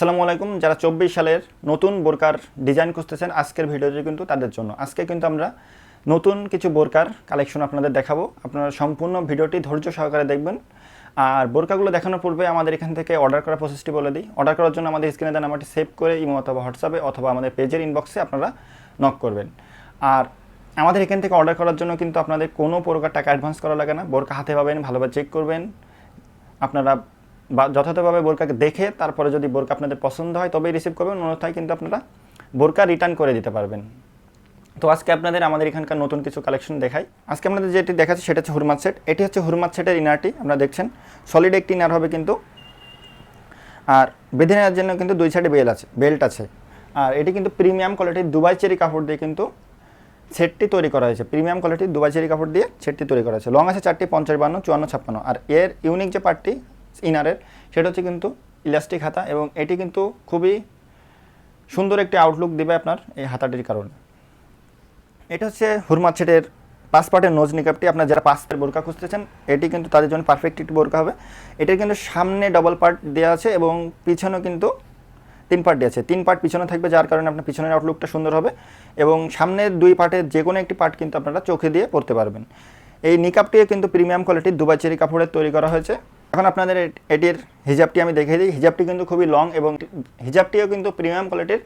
আসসালামু আলাইকুম। যারা 24 সালের নতুন বোরকার ডিজাইন খুঁজতেছেন আজকের ভিডিওটি কিন্তু তাদের জন্য। আজকে কিন্তু আমরা নতুন কিছু বোরকার কালেকশন আপনাদের দেখাবো। আপনারা সম্পূর্ণ ভিডিওটি ধৈর্য সহকারে দেখবেন। আর বোরকাগুলো দেখানোর পূর্বে আমাদের এখান থেকে অর্ডার করার প্রসেসটি বলে দিই। অর্ডার করার জন্য আমাদের স্ক্রিনে দেওয়া নাম্বারটি সেভ করে ইমো অথবা হোয়াটসঅ্যাপে অথবা আমাদের পেজের ইনবক্সে আপনারা নক করবেন। আর আমাদের এখান থেকে অর্ডার করার জন্য কিন্তু আপনাদের কোনো প্রকার টাকা অ্যাডভান্স করা লাগে না। বোরকা হাতে পাবেন, ভালোভাবে চেক করবেন। আপনারা বা যথাযথভাবে বোরকাকে দেখে তারপরে যদি বোরকা আপনাদের পছন্দ হয় তবেই রিসিভ করবেন, অন্যথায় কিন্তু আপনারা বোরকা রিটার্ন করে দিতে পারবেন। তো আজকে আপনাদের আমাদের এখানকার নতুন কিছু কালেকশন দেখাই। আজকে আপনাদের যেটি দেখাচ্ছি সেটা হচ্ছে হুরমাত সেট। এটি হচ্ছে হুরমাত সেটের ইনারটি। আপনারা দেখছেন সলিড একটি ইনার হবে কিন্তু, আর বেঁধে নেওয়ার জন্য কিন্তু দুই সাইডে বেল্ট আছে। আর এটি কিন্তু প্রিমিয়াম কোয়ালিটির দুবাই চেরি কাপড় দিয়ে কিন্তু সেটটি তৈরি করা হয়েছে। প্রিমিয়াম কোয়ালিটির দুবাই চেরি কাপড় দিয়ে সেটটি তৈরি করা হয়েছে। লং আছে 4টি, 50, 52, 54, 56। আর এর ইউনিক যে পার্টটি ইনারের সেটা হচ্ছে কিন্তু ইলাস্টিক হাতা, এবং এটি কিন্তু খুবই সুন্দর একটি আউটলুক দেবে আপনার এই হাতাটির কারণে। এটা হচ্ছে হুরমাত সেটের 5 পার্টের নোজ নিকাপটি। আপনার যারা 5 পার্টের বোরকা খুঁজতেছেন এটি কিন্তু তাদের জন্য পারফেক্ট একটি বোরকা হবে। এটার কিন্তু সামনে ডবল পার্ট দেওয়া আছে এবং পিছনেও কিন্তু 3 পার্ট দেওয়া আছে। 3 পার্ট পিছনে থাকবে, যার কারণে আপনার পিছনের আউটলুকটা সুন্দর হবে, এবং সামনের 2 পার্টের যে কোনো একটি পার্ট কিন্তু আপনারা চোখে দিয়ে পরতে পারবেন। এই নিকাপটিও কিন্তু প্রিমিয়াম কোয়ালিটির দুবাই চেরি কাপড়ের তৈরি করা হয়েছে। এখন আপনাদের এটির হিজাবটি আমি দেখিয়ে দিই। হিজাবটি কিন্তু খুবই লং এবং হিজাবটিও কিন্তু প্রিমিয়াম কোয়ালিটির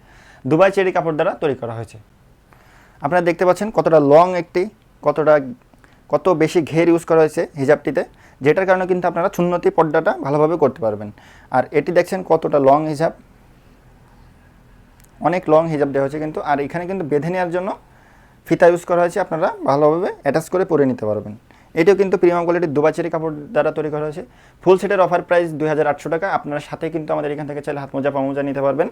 দুবাই চেরি কাপড় দ্বারা তৈরি করা হয়েছে। আপনারা দেখতে পাচ্ছেন কতটা লং কত বেশি ঘের ইউজ করা হয়েছে হিজাবটিতে, যেটার কারণে কিন্তু আপনারা সুন্নতি পর্দাটা ভালোভাবে করতে পারবেন। আর এটি দেখছেন কতটা লং হিজাব, অনেক লং হিজাব দেওয়া হয়েছে কিন্তু। আর এখানে কিন্তু বেঁধে নেওয়ার জন্য ফিতা ইউজ করা হয়েছে, আপনারা ভালোভাবে অ্যাটাচ করে পরে নিতে পারবেন। এটিও কিন্তু প্রিমিয়াম কোয়ালিটির দুবাই চেরি কাপড় দ্বারা তৈরি করা হয়েছে। ফুল সেটের অফার প্রাইস 2800 টাকা। আপনার সাথে কিন্তু আমাদের এখান থেকে চাইলে হাত মোজা পামোজা নিতে পারবেন।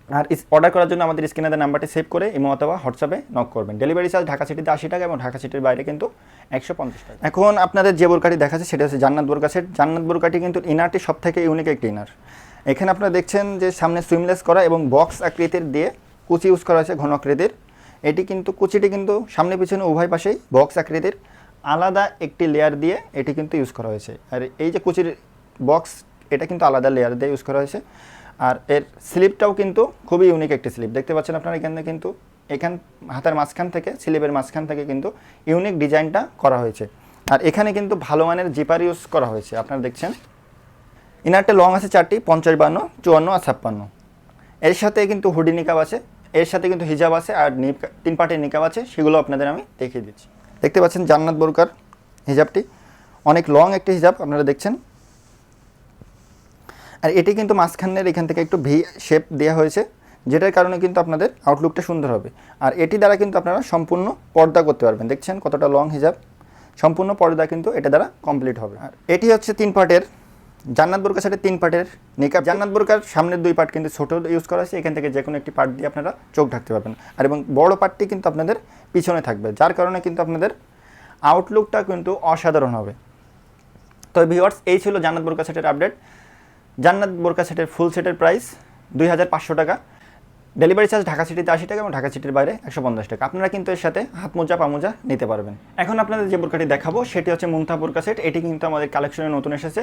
আর অর্ডার করার জন্য আমাদের স্ক্রিনে দেওয়া নাম্বারটি সেভ করে ইমো অথবা হোয়াটসঅ্যাপে নক করবেন। ডেলিভারি চার্জ ঢাকা সিটিতে 80 টাকা এবং ঢাকা সিটির বাইরে কিন্তু 150 টাকা। এখন আপনাদের যে বোরকাটি দেখাচ্ছে সেটা হচ্ছে জান্নাত বোরকা সেট। জান্নাত বোরকাটি কিন্তু ইনারটি সব থেকে ইউনিক একটি ইনার। এখানে আপনারা দেখছেন যে সামনে সুইমলেস করা এবং বক্স আকৃতির দিয়ে কুচি ইউজ করা হয়েছে, ঘন আকৃতির। এটি কিন্তু কুচিটি কিন্তু সামনে পিছনে উভয় পাশেই বক্স আকৃতির আলাদা একটি লেয়ার দিয়ে এটি কিন্তু ইউজ করা হয়েছে। আর এই যে কুচির বক্স, এটা কিন্তু আলাদা লেয়ার দিয়ে ইউজ করা হয়েছে। আর এর স্লিপটাও কিন্তু খুবই ইউনিক একটি স্লিপ। দেখতে পাচ্ছেন আপনারা এখানে কিন্তু হাতের মাঝখান থেকে, স্লিপের মাঝখান থেকে কিন্তু ইউনিক ডিজাইনটা করা হয়েছে। আর এখানে কিন্তু ভালো মানের জিপার ইউজ করা হয়েছে। আপনারা দেখছেন ইনারটা লং আছে 4টি, 50, 52, 54 আর 56। এর সাথে কিন্তু হুডি নিকাব আছে, এর সাথে কিন্তু হিজাব আছে, আর 3 পার্টের নিকাব আছে, সেগুলো আপনাদের আমি দেখিয়ে দিচ্ছি। দেখতে পাচ্ছেন জান্নাত বোরকার হিজাবটি অনেক লং একটি হিজাব আপনারা দেখছেন। আর এটি কিন্তু মাঝখানের এখান থেকে একটু ভি শেপ দেওয়া হয়েছে, যেটার কারণে কিন্তু আপনাদের আউটলুকটা সুন্দর হবে। আর এটি দ্বারা কিন্তু আপনারা সম্পূর্ণ পর্দা করতে পারবেন। দেখছেন কতটা লং হিজাব, সম্পূর্ণ পর্দা কিন্তু এটা দ্বারা কমপ্লিট হবে। আর এটি হচ্ছে 3 পার্টের জান্নাত বোরকার সাথে 3 পার্টের নিকাব। জান্নাত বোরকার সামনের 2 পার্ট কিন্তু ছোটো ইউজ করা হয়েছে, এখান থেকে যে কোনো একটি পার্ট দিয়ে আপনারা চোখ ঢাকতে পারবেন। আর এবং বড় পার্টটি কিন্তু আপনাদের পিছনে থাকবে, যার কারণে কিন্তু আপনাদের আউটলুকটা কিন্তু অসাধারণ হবে। তো ভিউয়ার্স, এই ছিল জান্নাত বোরকা সেটের আপডেট। জান্নাত বোরকা সেটের ফুল সেটের প্রাইস 2500 টাকা। ডেলিভারি চার্জ ঢাকা সিটিতে 80 টাকা এবং ঢাকা সিটির বাইরে 150 টাকা। আপনারা কিন্তু এর সাথে হাত মোজা পামোজা নিতে পারবেন। এখন আপনাদের যে বোরকাটি দেখাবো সেটি হচ্ছে মুনথা বোরকা সেট। এটি কিন্তু আমাদের কালেকশনে নতুন এসেছে।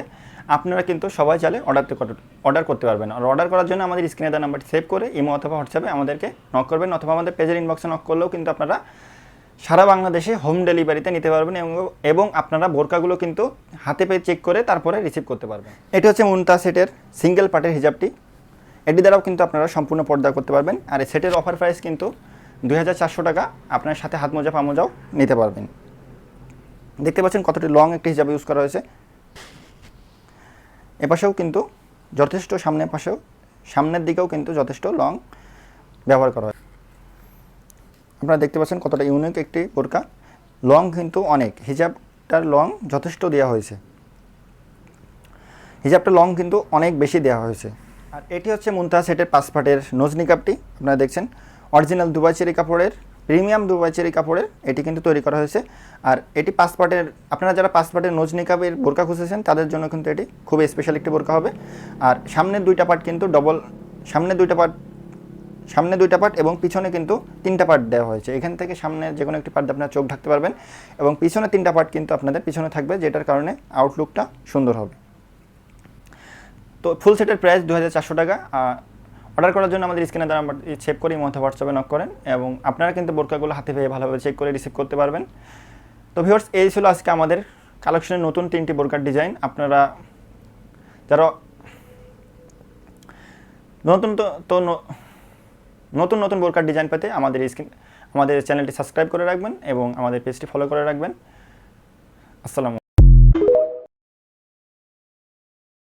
আপনারা কিন্তু সবাই চাইলে অর্ডার করতে পারবেন। আর অর্ডার করার জন্য আমাদের স্ক্রিনে দেওয়া নাম্বারটি সেভ করে ইমো অথবা হোয়াটসঅ্যাপে আমাদেরকে নক করবেন, অথবা আমাদের পেজের ইনবক্সে নক করলেও কিন্তু আপনারা সারা বাংলাদেশে হোম ডেলিভারিতে নিতে পারবেন, এবং আপনারা বোরকাগুলো কিন্তু হাতে পেয়ে চেক করে তারপরে রিসিভ করতে পারবেন। এটি হচ্ছে মুনথা সেটের সিঙ্গেল পার্টের হিজাবটি। এটি দ্বারাও কিন্তু আপনারা সম্পূর্ণ পর্দা করতে পারবেন। আর এই সেটের অফার প্রাইস কিন্তু 2400 টাকা। আপনার সাথে হাত মোজা পামোজাও নিতে পারবেন। দেখতে পাচ্ছেন কতটি লং একটি হিজাব ইউজ করা হয়েছে। এপাশেও কিন্তু যথেষ্ট, সামনের দিকেও কিন্তু যথেষ্ট লং ব্যবহার করা হয়। আপনারা দেখতে পাচ্ছেন কতটা ইউনিক একটি বোরকা। লং কিন্তু অনেক, হিজাবটার লং যথেষ্ট দেওয়া হয়েছে, হিজাবটা লং কিন্তু অনেক বেশি দেওয়া হয়েছে। আর এটি হচ্ছে মুনথা সেটের 5 পার্টের নোজ নিকাবটি। আপনারা দেখছেন অরিজিনাল দুবাই চেরি কাপড়ের, প্রিমিয়াম দুবাই চেরি কাপড়ের এটি কিন্তু তৈরি করা হয়েছে। আর এটি 5 পার্টের, আপনারা যারা 5 পার্টের নোজ নিকাবের বোরকা খুঁজেছেন তাদের জন্য কিন্তু এটি খুবই স্পেশাল একটি বোরকা হবে। আর সামনের 2টা পার্ট কিন্তু সামনে 2টা পার্ট এবং পিছনে কিন্তু 3টা পার্ট দেওয়া হয়েছে। এখান থেকে সামনে যে কোনো একটি পার্ট আপনারা চোখ ঢাকতে পারবেন, এবং পিছনে 3টা পার্ট কিন্তু আপনাদের পিছনে থাকবে, যেটার কারণে আউটলুকটা সুন্দর হবে। তো ফুল সেটের প্রাইস 2400 টাকা। অর্ডার করার জন্য আমাদের স্ক্রিনে দ্বারা নাম্বার সেভ করে মধ্যে হোয়াটসঅ্যাপে নক করেন এবং আপনারা কিন্তু বোরকাগুলো হাতে পেয়ে ভালোভাবে চেক করে রিসিভ করতে পারবেন। তো ভিউয়ার্স, এই ছিল আজকে আমাদের কালেকশনের নতুন 3টি বোরকার ডিজাইন। আপনারা যারা নতুন নতুন বোরকার ডিজাইন পেতে আমাদের চ্যানেলটি সাবস্ক্রাইব করে রাখবেন এবং আমাদের পেজটি ফলো করে রাখবেন। আসসালামু